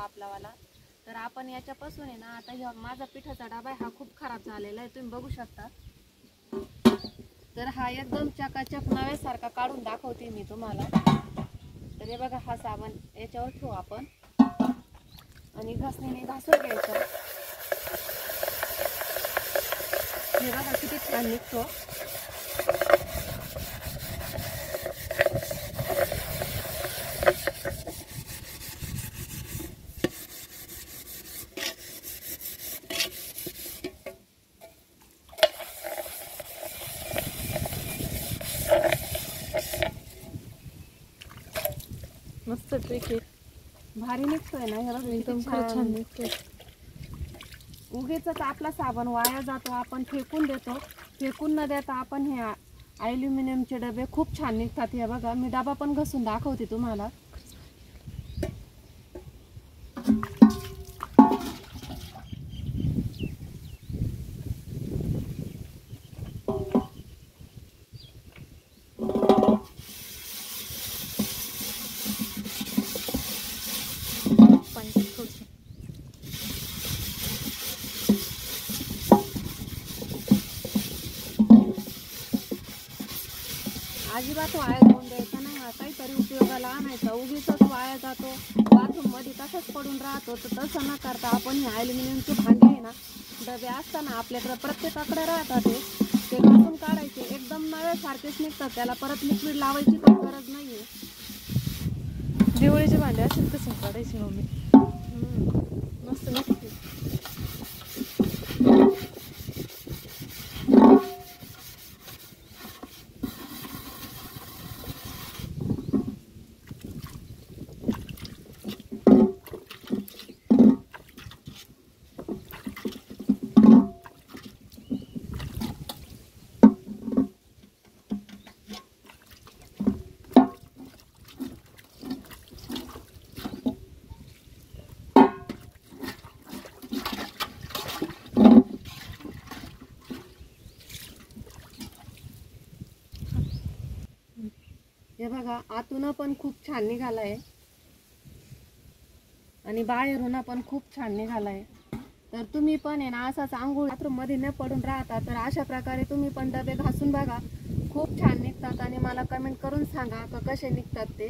आपलावाला। तर आपण याच्यापासून आहे ना, आता हा माझा पिठाचा डबा आहे, हा खूप खराब झालेला आहे, तुम्ही बघू शकता। तर हा एकदम चकाचक नव्यासारखा काढून दाखवते मी तुम्हाला। तर हे बघा, हा साबण याच्यावर ठेवू आपण आणि घासणीने घासून घ्यायचं। हे बघा किती छान निघतो। मस्त ट्रिक आहे, भारी निघतोय ना, हे बघा एकदम छान निघतोय। उगीच आपला साबण वाया जातो, आपण फेकून देतो। फेकून न देता आपण हे ॲल्युमिनियमचे डबे खूप छान निघतात। हे बघा, मी डबा पण घासून दाखवते तुम्हाला। अजिबात वाया जाऊन द्यायचा नाही, हा काहीतरी उपयोगाला आणायचा। उगीच वाया जातो, बाथरूम मध्ये तसंच पडून राहतो। तर तसं न करता आपण हे ॲल्युमिनियमचे भांडे आहे ना, डबे असताना आपल्याकडे प्रत्येकाकडे राहतात, ते घासून काढायचे, एकदम नव्यासारखेच निघतात। त्याला परत लिक्विड लावायची पण गरज नाहीये। दिवाळीचे भांडे असेल तसं काढायचे मम्मी, मस्त निघते। हे बघा, आतून पण खूप छान निघालाय आणि बाहेरून पण खूप छान निघालाय। तर तुम्ही पण आहे ना, असाच आंघोळ बाथरूम मध्ये न पडून राहता, तर अशा प्रकारे तुम्ही पण डबे घासून बघा, खूप छान निघतात। आणि मला कमेंट करून सांगा का कसे निघतात ते।